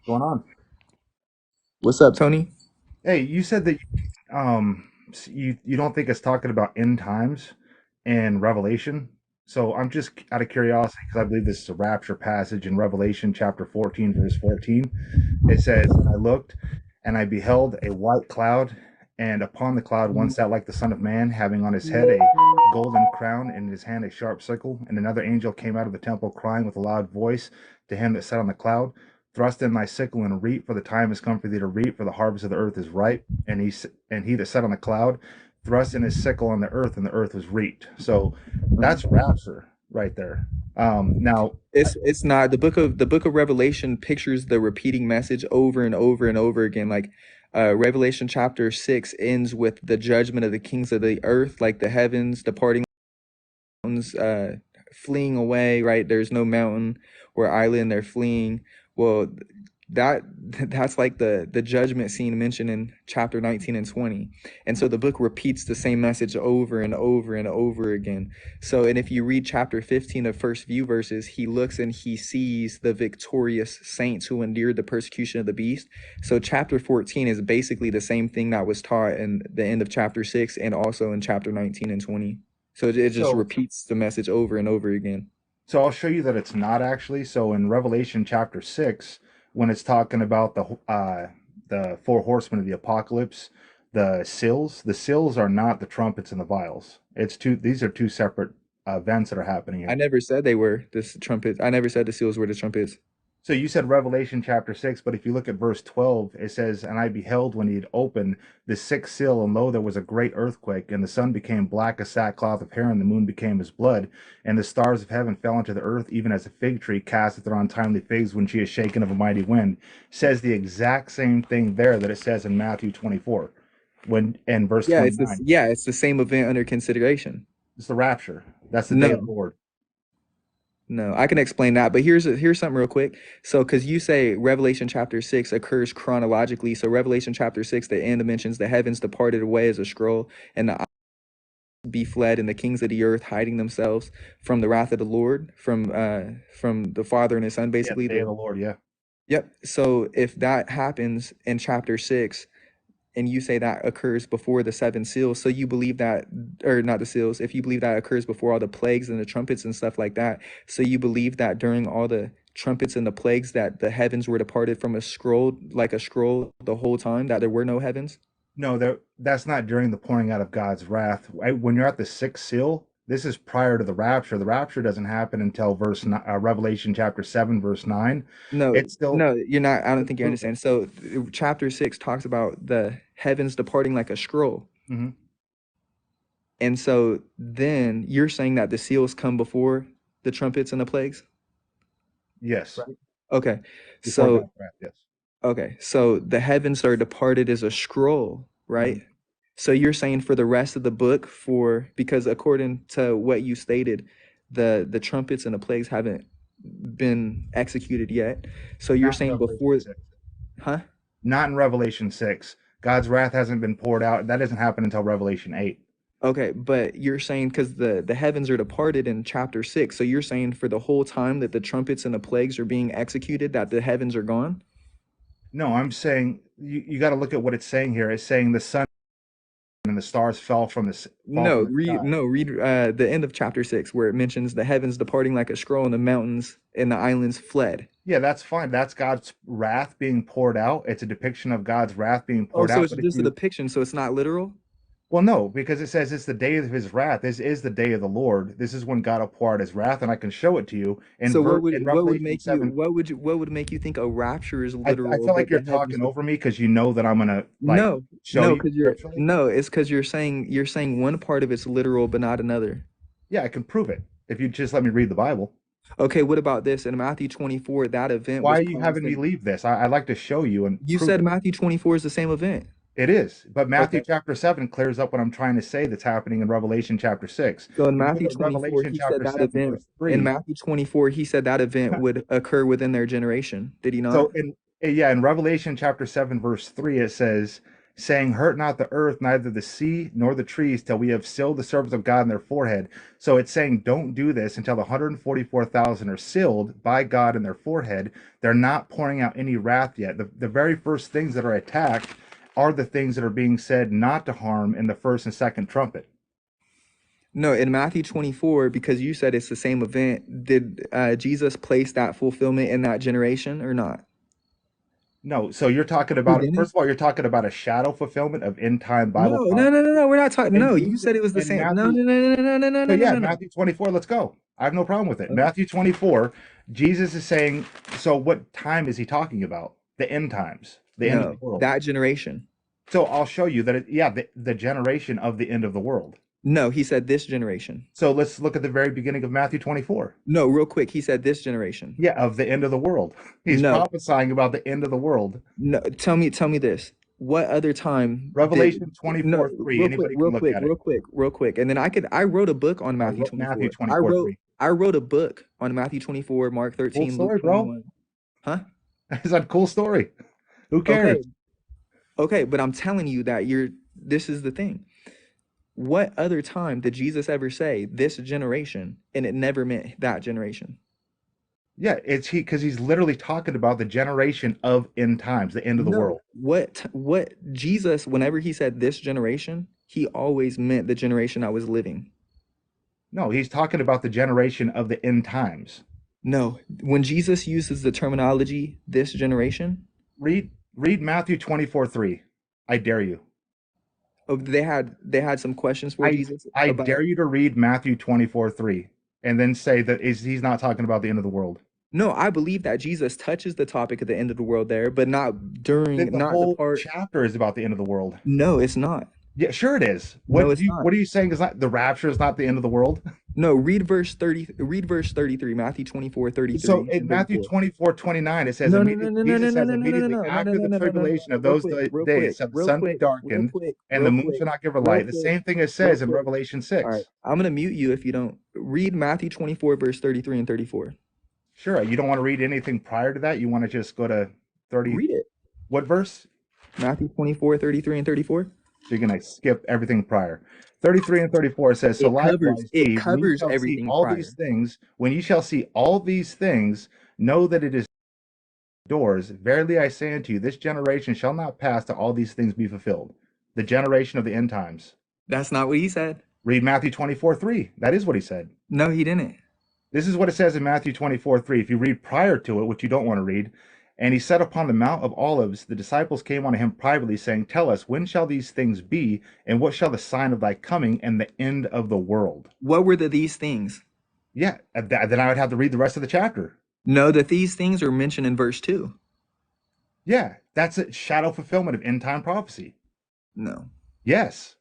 Going on? What's up, Tony? Hey, you said that you don't think it's talking about end times and Revelation. So I'm just out of curiosity because I believe this is a rapture passage in Revelation chapter 14, verse 14. It says, "And I looked, and I beheld a white cloud, and upon the cloud one sat like the Son of Man, having on his head a golden crown, and in his hand a sharp sickle. And another angel came out of the temple, crying with a loud voice to him that sat on the cloud, Thrust in thy sickle and reap, for the time has come for thee to reap, for the harvest of the earth is ripe. And he that sat on the cloud thrust in his sickle on the earth, and the earth was reaped." So that's rapture right there. Now, It's not the book of Revelation pictures the repeating message over and over and over again. Like Revelation chapter 6 ends with the judgment of the kings of the earth, like the heavens departing, mountains fleeing away, right? There's no mountain or island, they're fleeing. Well, that that's like the judgment scene mentioned in chapter 19 and 20. And so the book repeats the same message over and over and over again. So, and if you read chapter 15, the first few verses, he looks and he sees the victorious saints who endured the persecution of the beast. So chapter 14 is basically the same thing that was taught in the end of chapter 6 and also in chapter 19 and 20. So it just so repeats the message over and over again. so I'll show you that it's not actually. So in Revelation chapter 6, when it's talking about the four horsemen of the apocalypse, the seals are not the trumpets and the vials. It's two these are two separate events that are happening I here. never said they were this trumpets. I never said the seals were the trumpets. So you said Revelation chapter 6, but if you look at verse 12, it says, "And I beheld when he had opened the sixth seal, and lo, there was a great earthquake, and the sun became black as sackcloth of hair, and the moon became as blood, and the stars of heaven fell into the earth, even as a fig tree casteth her untimely figs when she is shaken of a mighty wind." Says the exact same thing there that it says in Matthew 24, when in verse Yeah, it's this. 29. Yeah, it's the same event under consideration. It's the rapture. That's the day of the No, Lord. no, I can explain that, but here's something real quick. So, because you say Revelation chapter 6 occurs chronologically, so Revelation chapter 6, the end mentions the heavens departed away as a scroll, and the be fled, and the kings of the earth hiding themselves from the wrath of the Lord, from the Father and His Son, Yeah, the basically. day of The the Lord. Yeah. Yep. So if that happens in chapter 6, and you say that occurs before the seven seals, so you believe that, or not the seals, if you believe that occurs before all the plagues and the trumpets and stuff like that, so you believe that during all the trumpets and the plagues that the heavens were departed from a scroll, like a scroll, the whole time, that there were no heavens? No, that's not during the pouring out of God's wrath. When you're at the sixth seal, this is prior to the rapture. The rapture doesn't happen until Revelation chapter 7, verse 9. No, It's still no, you're not. I don't it's think you proven. understand. So chapter 6 talks about the heavens departing like a scroll. Hmm. And so then you're saying that the seals come before the trumpets and the plagues? Yes, Right. Okay. before So God's wrath. Yes. the heavens are departed as a scroll, Hmm. right? So you're saying for the rest of the book, for because according to what you stated, the trumpets and the plagues haven't been executed yet. So you're Not in saying Revelation before, 6. huh? Not in Revelation 6. God's wrath hasn't been poured out. That doesn't happen until Revelation 8. Okay, but you're saying because the heavens are departed in chapter 6, so you're saying for the whole time that the trumpets and the plagues are being executed, that the heavens are gone? No, I'm saying you got to look at what it's saying here. It's saying the sun and the stars fall No, from the read sky. no, read the end of chapter 6 where it mentions the heavens departing like a scroll and the mountains and the islands fled. Yeah, that's fine. That's God's wrath being poured out. It's a depiction of God's wrath being Oh, poured so out. it's But if just a you, depiction, so it's not literal? well, no, because it says it's the day of his wrath. This is the day of the Lord. This is when God will pour out his wrath, and I can show it to you So in what would Revelation make you 7. what would you what would make you think a rapture is I literal, feel like but you're the heavens talking over me because you know that I'm gonna like no, show no, you because you're scripturally. no, it's because you're saying one part of it's literal but not another. Yeah, I can prove it if you just let me read the Bible. Okay, what about this? In Matthew 24, that event Why was are you promised having me in. leave this? I'd like to show you and You prove said it. Matthew 24 is the same event. It is, but Matthew Okay. chapter 7 clears up what I'm trying to say that's happening in Revelation chapter 6. So in If you look Matthew at 24, Revelation he said chapter that 7, event verse in 3, Matthew 24, he said that event would occur within their generation. Did he not? so in yeah, in Revelation chapter 7, verse 3, it says, saying, hurt not the earth, neither the sea, nor the trees, till we have sealed the servants of God in their forehead. So it's saying, don't do this until the 144,000 are sealed by God in their forehead. They're not pouring out any wrath yet. The very first things that are attacked are the things that are being said not to harm in the first and second trumpet. No, in Matthew 24, because you said it's the same event, did Jesus place that fulfillment in that generation or not? No, so you're talking He about, didn't? first of all, you're talking about a shadow fulfillment of end time Bible No, no, no, prophecy. no, no. We're not talking. And No, you Jesus said it was the and same. No, Matthew, no, no, no, no, no, no, so no, no, yeah, no, no. Matthew 24, let's go. I have no problem with it. Okay. Matthew 24, Jesus is saying, so what time is he talking about? The end times, the end of the No, world. that generation. So I'll show you that, yeah, the generation of the end of the world. No, he said this generation. So let's look at the very beginning of Matthew 24. No, real quick, he said this generation. Yeah, of the end of the world. He's No, prophesying about the end of the world. no. Tell me this. What other time did Revelation no? 24, 3. Real quick, Anybody can real look quick, at it. real quick, real quick, and then I wrote a book on Matthew Matthew 24. 24, 3. I wrote a book on Matthew 24, Mark Cool 13, Luke story, bro. 21. Huh? It's a cool story. Who cares? Okay, okay, but I'm telling you that this is the thing. What other time did Jesus ever say this generation and it never meant that generation? Yeah, it's because he's literally talking about the generation of end times, the end of the No. world. What Jesus, whenever he said this generation, he always meant the generation I was living. No, he's talking about the generation of the end times. No, when Jesus uses the terminology this generation, Read Matthew 24, 3. I dare you. oh, they had some questions for I Jesus I about. dare you to read Matthew 24, 3, and then say that he's not talking about the end of the world. No, I believe that Jesus touches the topic of the end of the world there, but not That during, the not the whole part. chapter is about the end of the world. No, it's not. Yeah, sure it is. No, it's not. What are you saying is not the rapture is not the end of the world? No, read verse 33, Matthew 24, So 33 in and Matthew 34. 24, 29, it says No, no, no, immediately no, no, no, Jesus no, says no, no, no, immediately no, no, no, after no, the no, no, no, no. tribulation of Real those quick, real days quick, shall the real sun be quick, real darkened quick, and the real moon quick, shall not give her real light. The quick, same thing it real says in quick. Revelation All right, 6. I'm gonna mute you if you don't read Matthew 24, verse 33 and 34. Sure, you don't want to read anything prior to that. You want to just go to 30. Read it. What verse? Matthew 24, 33 and 34. So you're going to skip everything prior. 33 and 34 says, so likewise It ye, when ye covers shall see everything all these prior. things, when ye shall see all these things, know that it is doors. Verily I say unto you, this generation shall not pass till all these things be fulfilled. The generation of the end times. That's not what he said. Read Matthew 24, 3. That is what he said. No, he didn't. This is what it says in Matthew 24, 3. If you read prior to it, which you don't want to read, and he said upon the Mount of Olives, the disciples came unto him privately, saying, tell us, when shall these things be, and what shall the sign of thy coming and the end of the world? What were these things? Yeah, then I would have to read the rest of the chapter. No, that these things are mentioned in verse 2. Yeah, that's a shadow fulfillment of end time prophecy. No. Yes.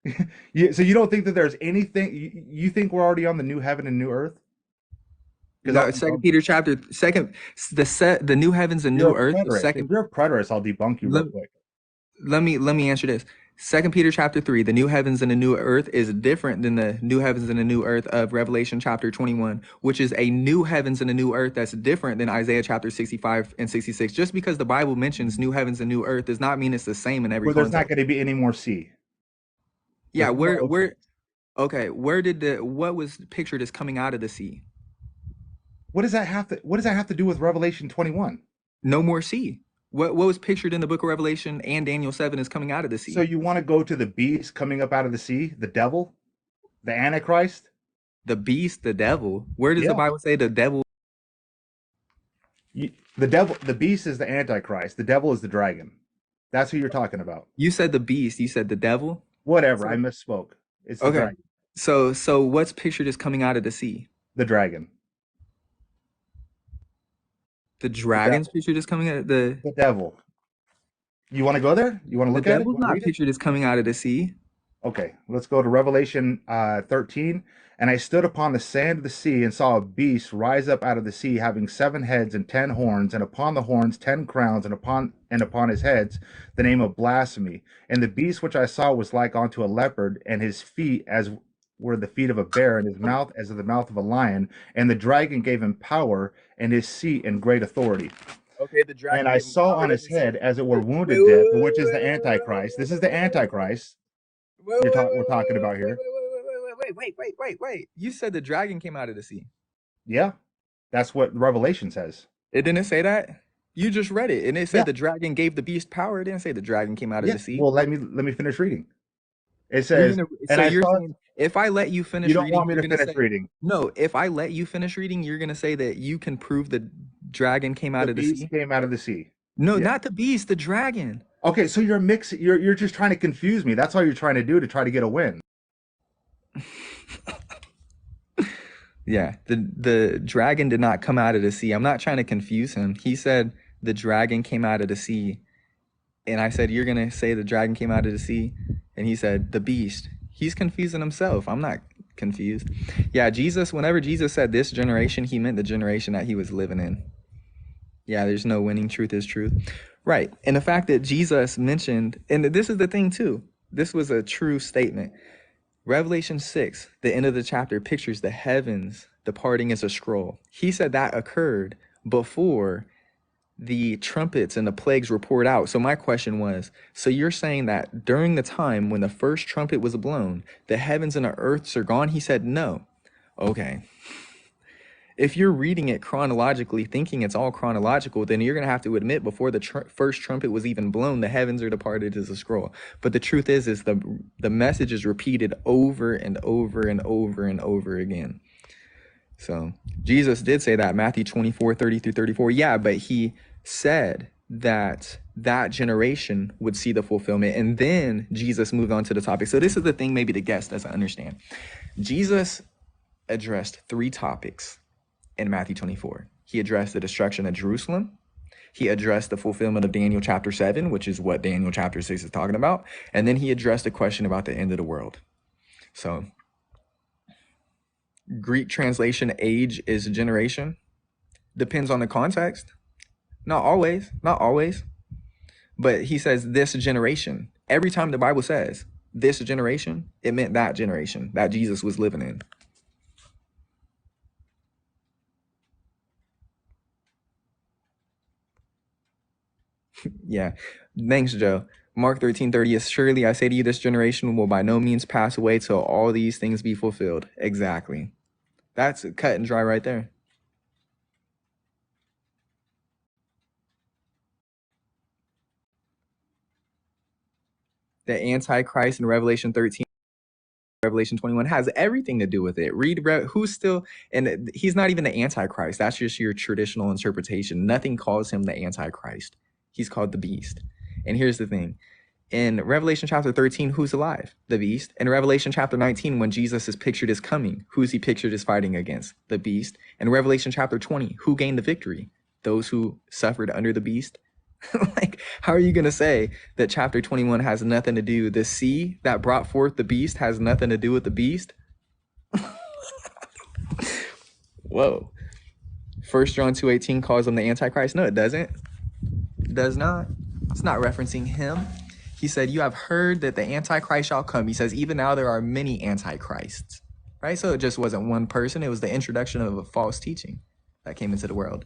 So you don't think that there's anything, you think we're already on the new heaven and new earth? No, Because Second Peter chapter second, the new heavens and you're new a earth. The preterist. If second. you're a preterist, I'll debunk you real Let, quick. let me answer this. Second Peter chapter 3, the new heavens and the new earth is different than the new heavens and the new earth of Revelation chapter 21, which is a new heavens and a new earth that's different than Isaiah chapter 65 and 66. Just because the Bible mentions new heavens and new earth does not mean it's the same in every Where there's not context. going to be any more sea. Yeah, There's no more ocean. okay, what was pictured as coming out of the sea? What does that have to do with Revelation 21? No more sea. What was pictured in the book of Revelation and Daniel 7 is coming out of the So sea. you want to go to the beast coming up out of the sea, the devil, the Antichrist? The beast, the devil. Where does the Yeah. Bible say the devil? The beast is the Antichrist. The devil is the dragon. That's who you're talking about. You said the beast, you said the devil. Whatever, I So, misspoke. It's the okay. dragon. So what's pictured as coming out of the sea? The dragon. The The dragon's devil. pictured as coming out of the The devil. You want to go there? You want to the look at it? You devil's want to not read it? pictured as coming out of the sea. Okay, let's go to Revelation 13. And I stood upon the sand of the sea and saw a beast rise up out of the sea, having 7 heads and 10 horns, and upon the horns 10 crowns, and upon his heads the name of blasphemy. And the beast which I saw was like unto a leopard, and his feet as were the feet of a bear, and his mouth as of the mouth of a lion. And the dragon gave him power, and his seat and great authority. Okay, the And dragon I gave him saw power. on It his doesn't say. head, as it were, Wait, wounded wait, death, wait, which is wait, the wait, wait, Antichrist. This is the Antichrist wait, wait, wait, we're wait, talking about wait, here. wait, wait, wait, wait, wait, wait, wait, wait, wait, wait, wait. You said the dragon came out of the sea. Yeah, that's what Revelation says. It didn't say that. You just read it, and it said Yeah, the dragon gave the beast power. It didn't say the dragon came out of yeah. the sea. Well, let me finish reading. It You're says, gonna. and So I you're saw. saying if I let you You finish don't reading, want me you're to gonna finish say reading. no. If I let you finish reading, you're gonna say that you can prove the dragon came The out of the beast sea. came out of the sea. No, Yeah. not the beast, the dragon. Okay, so you're mixing. You're just trying to confuse me. That's all you're trying to do to try to get a win. Yeah, the dragon did not come out of the sea. I'm not trying to confuse him. He said the dragon came out of the sea, and I said you're gonna say the dragon came out of the sea, and he said the beast. He's confusing himself. I'm not confused. Yeah, Jesus. Whenever Jesus said this generation, he meant the generation that he was living in. Yeah, there's no winning. Truth is truth. Right. And the fact that Jesus mentioned, and this is the thing too, this was a true statement. Revelation 6, the end of the chapter, pictures the heavens departing as a scroll. He said that occurred before the trumpets and the plagues were poured out. So my question was, so you're saying that during the time when the first trumpet was blown, the heavens and the earths are gone? He said no. Okay. If you're reading it chronologically, thinking it's all chronological, then you're going to have to admit before the first trumpet was even blown, the heavens are departed as a scroll. But the truth is the message is repeated over and over and over and over again. So Jesus did say that, Matthew 24:30 through 34. Yeah, but he said that that generation would see the fulfillment. And then Jesus moved on to the topic. So this is the thing maybe the guest doesn't understand. Jesus addressed 3 topics in Matthew 24. He addressed the destruction of Jerusalem. He addressed the fulfillment of Daniel chapter 7, which is what Daniel chapter 6 is talking about. And then he addressed a question about the end of the world. So Greek translation, age is generation. Depends on the context. Not always, not always. But he says this generation. Every time the Bible says this generation, it meant that generation that Jesus was living in. Yeah. Thanks, Joe. Mark 13:30 is surely I say to you, this generation will by no means pass away till all these things be fulfilled. Exactly. That's cut and dry right there. The Antichrist in Revelation 13, Revelation 21 has everything to do with it. Read who's still, and he's not even the Antichrist. That's just your traditional interpretation. Nothing calls him the Antichrist. He's called the beast. And here's the thing. In Revelation chapter 13, who's alive? The beast. In Revelation chapter 19, when Jesus is pictured as coming, who's he pictured as fighting against? The beast. In Revelation chapter 20, who gained the victory? Those who suffered under the beast. Like, how are you going to say that chapter 21 has nothing to do? The sea that brought forth the beast has nothing to do with the beast? Whoa. 1 John 2:18 calls him the Antichrist. No, it doesn't. It does not. It's not referencing him. He said, you have heard that the Antichrist shall come. He says, even now there are many Antichrists. Right? So it just wasn't one person. It was the introduction of a false teaching that came into the world.